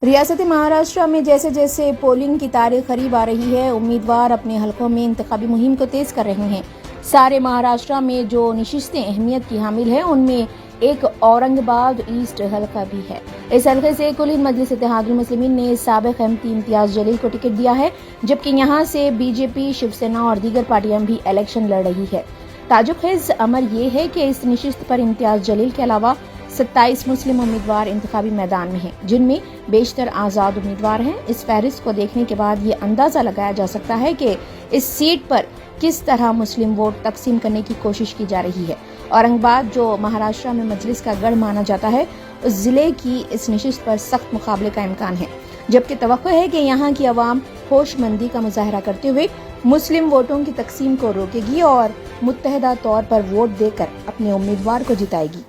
ریاست مہاراشٹر میں جیسے جیسے پولنگ کی تاریخ قریب آ رہی ہے، امیدوار اپنے حلقوں میں انتخابی مہم کو تیز کر رہے ہیں۔ سارے مہاراشٹر میں جو نشستیں اہمیت کی حامل ہیں ان میں ایک اورنگ آباد ایسٹ حلقہ بھی ہے۔ اس حلقے سے کل ہند مجلس اتحاد المسلمین نے سابق ایم پی امتیاز جلیل کو ٹکٹ دیا ہے، جبکہ یہاں سے بی جے پی، شیو سینا اور دیگر پارٹیاں بھی الیکشن لڑ رہی ہے۔ تعجب خیز امر یہ ہے کہ اس نشست پر امتیاز جلیل کے علاوہ 27 مسلم امیدوار انتخابی میدان میں ہیں، جن میں بیشتر آزاد امیدوار ہیں۔ اس فہرست کو دیکھنے کے بعد یہ اندازہ لگایا جا سکتا ہے کہ اس سیٹ پر کس طرح مسلم ووٹ تقسیم کرنے کی کوشش کی جا رہی ہے۔ اورنگ آباد، جو مہاراشٹر میں مجلس کا گڑھ مانا جاتا ہے، اس ضلع کی اس نشست پر سخت مقابلے کا امکان ہے، جبکہ توقع ہے کہ یہاں کی عوام ہوش مندی کا مظاہرہ کرتے ہوئے مسلم ووٹوں کی تقسیم کو روکے گی اور متحدہ طور پر ووٹ دے کر اپنے امیدوار کو جتائے گی۔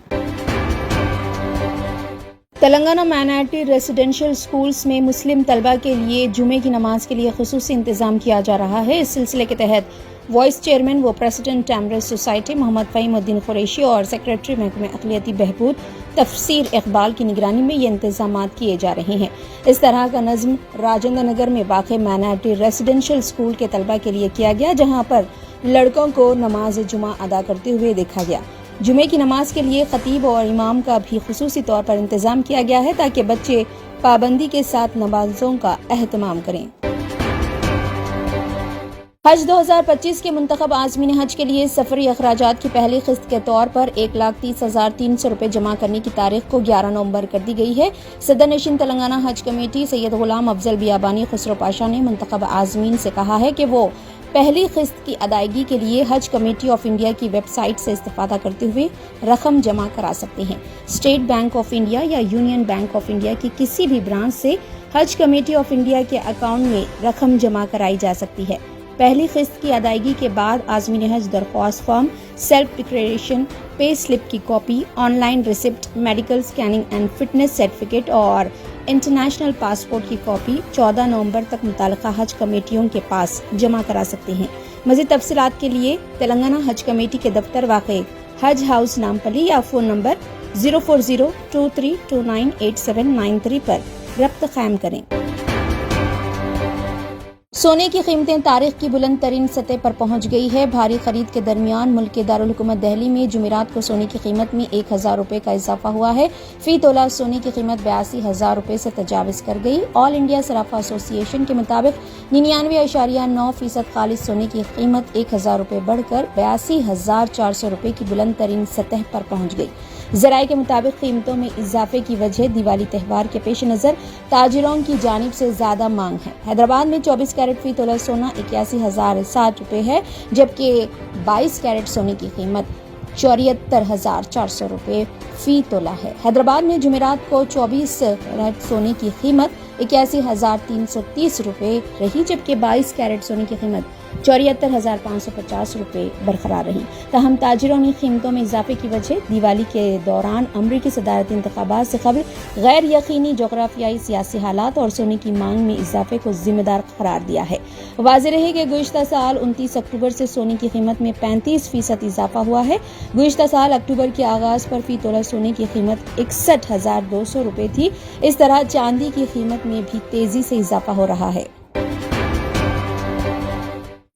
تلنگانہ مائنارٹی ریزیڈینشل اسکولز میں مسلم طلبہ کے لیے جمعے کی نماز کے لیے خصوصی انتظام کیا جا رہا ہے۔ اس سلسلے کے تحت وائس چیئرمین و پریزیڈنٹ ٹیمرس سوسائٹی محمد فہیم الدین قریشی اور سیکریٹری محکمہ اقلیتی بہبود تفسیر اقبال کی نگرانی میں یہ انتظامات کیے جا رہے ہیں۔ اس طرح کا نظم راجندر نگر میں واقع مائنارٹی ریزیڈینشل اسکول کے طلبہ کے لیے کیا گیا، جہاں پر لڑکوں کو نماز جمعہ ادا کرتے ہوئے دیکھا گیا۔ جمعے کی نماز کے لیے خطیب اور امام کا بھی خصوصی طور پر انتظام کیا گیا ہے تاکہ بچے پابندی کے ساتھ نمازوں کا اہتمام کریں۔ حج 2025 کے منتخب عازمین حج کے لیے سفری اخراجات کی پہلی قسط کے طور پر 1,30,300 روپے جمع کرنے کی تاریخ کو 11 نومبر کر دی گئی ہے۔ صدر نشین تلنگانہ حج کمیٹی سید غلام افضل بیابانی خسرو پاشا نے منتخب عازمین سے کہا ہے کہ وہ پہلی قسط کی ادائیگی کے لیے حج کمیٹی آف انڈیا کی ویب سائٹ سے استفادہ کرتے ہوئے رقم جمع کرا سکتے ہیں۔ اسٹیٹ بینک آف انڈیا یا یونین بینک آف انڈیا کی کسی بھی برانچ سے حج کمیٹی آف انڈیا کے اکاؤنٹ میں رقم جمع کرائی جا سکتی ہے۔ پہلی قسط کی ادائیگی کے بعد عازمین حج درخواست form, self declaration, pay slip کی copy, on line ریسپٹ، medical scanning and fitness certificate اور انٹرنیشنل پاسپورٹ کی کاپی 14 نومبر تک متعلقہ حج کمیٹیوں کے پاس جمع کرا سکتے ہیں۔ مزید تفصیلات کے لیے تلنگانہ حج کمیٹی کے دفتر واقع حج ہاؤس نامپلی یا فون نمبر 04023298793 پر رابطہ قائم کریں۔ سونے کی قیمتیں تاریخ کی بلند ترین سطح پر پہنچ گئی ہے۔ بھاری خرید کے درمیان ملک کے دارالحکومت دہلی میں جمعرات کو سونے کی قیمت میں 1,000 روپے کا اضافہ ہوا ہے۔ فی تولہ سونے کی قیمت 82,000 روپے سے تجاوز کر گئی۔ آل انڈیا صرافہ ایسوسی ایشن کے مطابق 99.9% خالص سونے کی قیمت 1,000 روپے بڑھ کر 82,400 روپے کی بلند ترین سطح پر پہنچ گئی۔ ذرائع کے مطابق قیمتوں میں اضافے کی وجہ دیوالی تہوار کے پیش نظر تاجروں کی جانب سے زیادہ مانگ ہے۔ حیدرآباد میں 24 کیرٹ فی تولہ سونا 81,060 روپے ہے، جبکہ 22 کیرٹ سونے کی قیمت 74,400 روپے فی تولہ ہے۔ حیدرآباد میں جمعرات کو 24 کیرٹ سونے کی قیمت 81,330 روپے رہی، جبکہ 22 کیرٹ سونے کی قیمت 74,550 روپے برقرار رہی۔ تاہم تاجروں نے قیمتوں میں اضافے کی وجہ دیوالی کے دوران امریکی صدارتی انتخابات سے قبل غیر یقینی جغرافیائی سیاسی حالات اور سونے کی مانگ میں اضافے کو ذمہ دار قرار دیا ہے۔ واضح رہے کہ گزشتہ سال 29 اکتوبر سے سونے کی قیمت میں 35% اضافہ ہوا ہے۔ گزشتہ سال اکتوبر کے آغاز پر فی تولہ سونے کی قیمت 61,200 روپے تھی۔ اس طرح چاندی کی قیمت میں بھی تیزی سے اضافہ ہو رہا ہے۔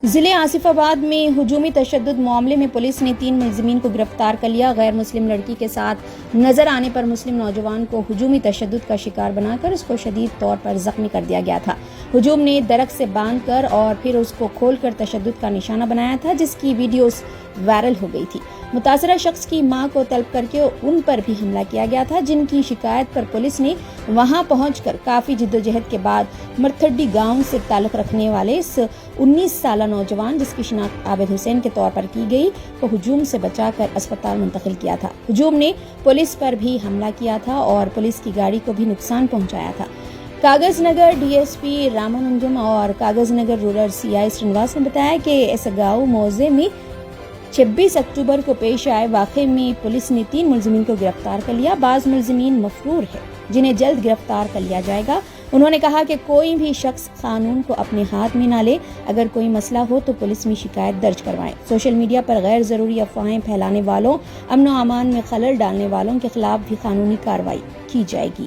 ضلع آصف آباد میں ہجومی تشدد معاملے میں پولیس نے 3 ملزمین کو گرفتار کر لیا۔ غیر مسلم لڑکی کے ساتھ نظر آنے پر مسلم نوجوان کو ہجومی تشدد کا شکار بنا کر اس کو شدید طور پر زخمی کر دیا گیا تھا۔ ہجوم نے درخت سے باندھ کر اور پھر اس کو کھول کر تشدد کا نشانہ بنایا تھا، جس کی ویڈیوز وائرل ہو گئی تھی۔ متاثرہ شخص کی ماں کو طلب کر کے ان پر بھی حملہ کیا گیا تھا، جن کی شکایت پر پولیس نے وہاں پہنچ کر کافی جدوجہد کے بعد مرتھڈی گاؤں سے تعلق رکھنے والے اس 19 سالہ نوجوان، جس کی شناخت عابد حسین کے طور پر کی گئی، کو ہجوم سے بچا کر اسپتال منتقل کیا تھا۔ ہجوم نے پولیس پر بھی حملہ کیا تھا اور پولیس کی گاڑی کو بھی نقصان پہنچایا تھا۔ کاغذ نگر ڈی ایس پی رامانندم اور کاغذ نگر رورل سی آئی سرینواس نے بتایا کہ ایسگاؤں موضع میں 26 اکتوبر کو پیش آئے واقعے میں پولیس نے 3 ملزمین کو گرفتار کر لیا۔ بعض ملزمین مفرور ہیں، جنہیں جلد گرفتار کر لیا جائے گا۔ انہوں نے کہا کہ کوئی بھی شخص قانون کو اپنے ہاتھ میں نہ لے، اگر کوئی مسئلہ ہو تو پولیس میں شکایت درج کروائیں۔ سوشل میڈیا پر غیر ضروری افواہیں پھیلانے والوں، امن و امان میں خلل ڈالنے والوں کے خلاف بھی قانونی کارروائی کی جائے گی۔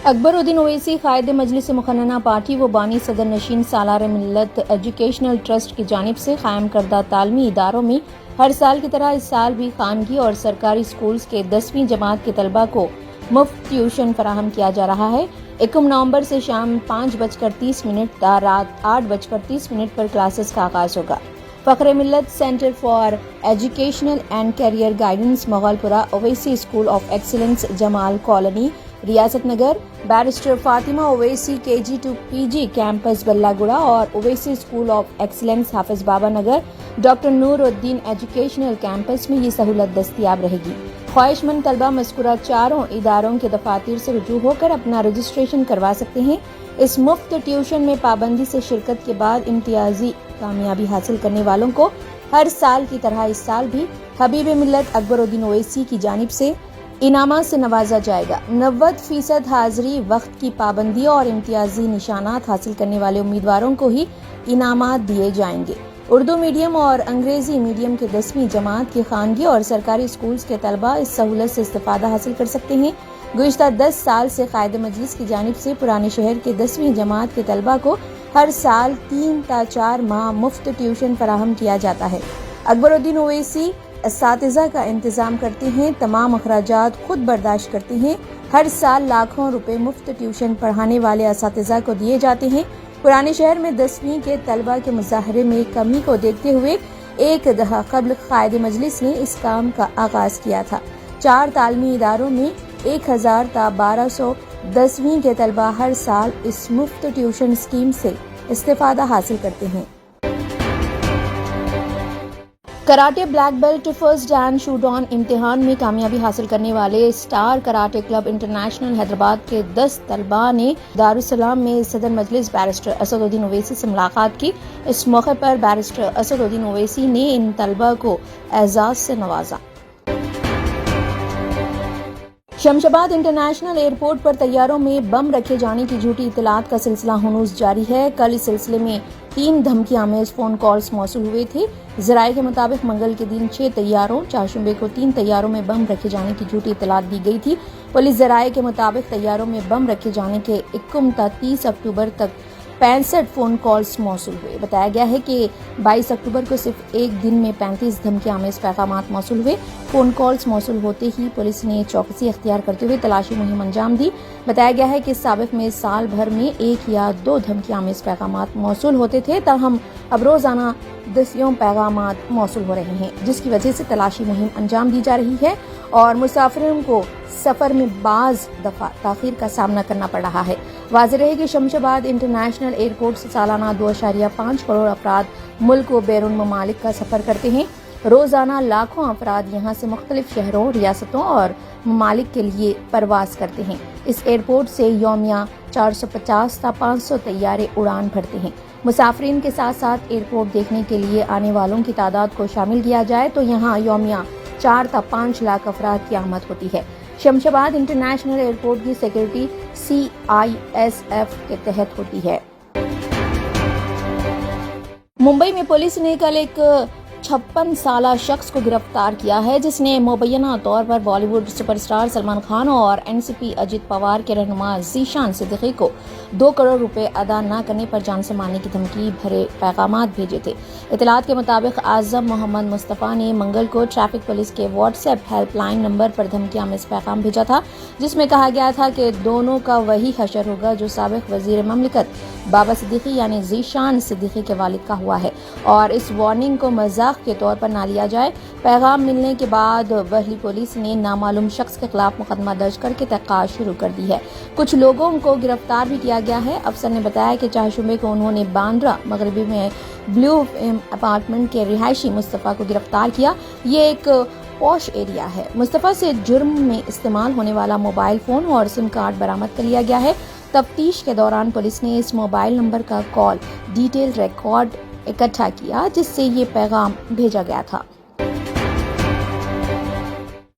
اکبر الدین اویسی قائد مجلس مقننہ پارٹی و بانی صدر نشین سالار ملت ایجوکیشنل ٹرسٹ کی جانب سے قائم کردہ تعلیمی اداروں میں ہر سال کی طرح اس سال بھی خانگی اور سرکاری اسکولز کے 10ویں جماعت کے طلباء کو مفت ٹیوشن فراہم کیا جا رہا ہے۔ 1 نومبر سے شام 5:30 تا رات 8:30 پر کلاسز کا آغاز ہوگا۔ Fakhr Millat centre for educational and career guidance Mughalpura, Owaisi school of excellence Jamal colony Riyasat Nagar, barrister Fatima Owaisi KG to PG campus بلہ گڑا اور اویسی اسکول آف ایکسیلنس حافظ بابا نگر، ڈاکٹر نور الدین ایجوکیشنل کیمپس میں یہ سہولت دستیاب رہے گی۔ خواہش مند طلبہ مذکورہ چاروں اداروں کے دفاتر سے رجوع ہو کر اپنا رجسٹریشن کروا سکتے ہیں۔ اس مفت ٹیوشن میں پابندی سے شرکت کے بعد امتیازی کامیابی حاصل کرنے والوں کو ہر سال کی طرح اس سال بھی حبیب ملت اکبر الدین اویسی کی جانب سے انعامات سے نوازا جائے گا۔ 90% حاضری، وقت کی پابندی اور امتیازی نشانات حاصل کرنے والے امیدواروں کو ہی انعامات دیے جائیں گے۔ اردو میڈیم اور انگریزی میڈیم کے 10ویں جماعت کے خانگی اور سرکاری اسکولز کے طلباء اس سہولت سے استفادہ حاصل کر سکتے ہیں۔ گزشتہ 10 سال سے قائد مجلس کی جانب سے پرانے شہر کے 10ویں جماعت کے طلباء کو ہر سال 3 تا 4 ماہ مفت ٹیوشن فراہم کیا جاتا ہے۔ اکبر الدین اویسی اساتذہ کا انتظام کرتے ہیں، تمام اخراجات خود برداشت کرتے ہیں۔ ہر سال لاکھوں روپے مفت ٹیوشن پڑھانے والے اساتذہ کو دیے جاتے ہیں۔ پرانے شہر میں 10ویں کے طلباء کے مظاہرے میں کمی کو دیکھتے ہوئے ایک دہہ قبل قائد مجلس نے اس کام کا آغاز کیا تھا۔ 4 تعلیمی اداروں میں 1000 تا 1200 10ویں کے طلباء ہر سال اس مفت ٹیوشن اسکیم سے استفادہ حاصل کرتے ہیں۔ Karate black belt first and show down امتحان میں کامیابی حاصل کرنے والے star karate club international Hyderabad کے 10 طلباء نے دارالسلام میں صدر مجلس بیرسٹر اسد الدین اویسی سے ملاقات کی۔ اس موقع پر بیرسٹر اسد الدین اویسی نے ان طلباء کو اعزاز سے نوازا۔ شمشاباد انٹرنیشنل ایئرپورٹ پر طیاروں میں بم رکھے جانے کی جھوٹی اطلاعات کا سلسلہ ہنوز جاری ہے۔ کل اس سلسلے میں 3 دھمکی آمیز فون کالز موصول ہوئے تھے۔ ذرائع کے مطابق منگل کے دن 6 طیاروں، چہارشنبے کو 3 طیاروں میں بم رکھے جانے کی جھوٹی اطلاعات دی گئی تھی۔ پولیس ذرائع کے مطابق طیاروں میں بم رکھے جانے کے 21 تا 30 اکتوبر تک 65 فون کالز موصول ہوئے۔ بتایا گیا ہے کہ 22 اکتوبر کو صرف ایک دن میں 35 دھمکی آمیز پیغامات موصول ہوئے۔ فون کالز موصول ہوتے ہی پولیس نے چوکسی اختیار کرتے ہوئے تلاشی مہم انجام دی۔ بتایا گیا ہے کہ سابق میں سال بھر میں 1 یا 2 دھمکی آمیز پیغامات موصول ہوتے تھے، تاہم اب روزانہ 10 پیغامات موصول ہو رہے ہیں، جس کی وجہ سے تلاشی مہم انجام دی جا رہی ہے اور مسافروں کو سفر میں بعض دفعہ تاخیر کا سامنا کرنا پڑ رہا ہے۔ واضح رہے کہ شمشاباد انٹرنیشنل ایئرپورٹ سے سالانہ 2.5 کروڑ افراد ملک و بیرون ممالک کا سفر کرتے ہیں۔ روزانہ لاکھوں افراد یہاں سے مختلف شہروں، ریاستوں اور ممالک کے لیے پرواز کرتے ہیں۔ اس ایئرپورٹ سے یومیہ 450 تا 500 طیارے اڑان بھرتے ہیں۔ مسافرین کے ساتھ ساتھ ایئرپورٹ دیکھنے کے لیے آنے والوں کی تعداد کو شامل کیا جائے تو یہاں یومیہ 4 تا 5 لاکھ افراد کی آمد ہوتی ہے۔ شمشاباد انٹرنیشنل ایئرپورٹ کی سیکورٹی CISF کے تحت ہوتی ہے۔ ممبئی میں پولیس نے کل ایک 56 سالہ شخص کو گرفتار کیا ہے، جس نے مبینہ طور پر Bollywood superstar Salman Khan اور NCP اجیت پوار کے رہنما ذیشان صدیقی کو 2 کروڑ روپے ادا نہ کرنے پر جان سے مارنے کی دھمکی بھرے پیغامات بھیجے تھے۔ اطلاعات کے مطابق اعظم محمد مصطفیٰ نے منگل کو ٹریفک پولیس کے WhatsApp helpline number پر دھمکی آمیز پیغام بھیجا تھا، جس میں کہا گیا تھا کہ دونوں کا وہی حشر ہوگا جو سابق وزیر مملکت بابا صدیقی یعنی ذیشان صدیقی کے والد کا ہوا ہے، اور اس وارننگ کو مذاق کے طور پر نہ لیا جائے۔ پیغام ملنے کے بعد وہلی پولیس نے نامعلوم شخص کے خلاف مقدمہ درج کر کے تحقیقات شروع کر دی ہے۔ کچھ لوگوں کو گرفتار بھی کیا گیا ہے۔ افسر نے بتایا کہ چہارشنبے کو انہوں نے باندرا مغربی میں بلیو اپارٹمنٹ کے رہائشی مصطفیٰ کو گرفتار کیا۔ یہ ایک پوش ایریا ہے۔ مصطفیٰ سے جرم میں استعمال ہونے والا موبائل فون اور سم کارڈ برآمد کر لیا گیا ہے۔ تفتیش کے دوران پولیس نے اس موبائل نمبر کا کال ڈیٹیل ریکارڈ اکٹھا کیا جس سے یہ پیغام بھیجا گیا تھا۔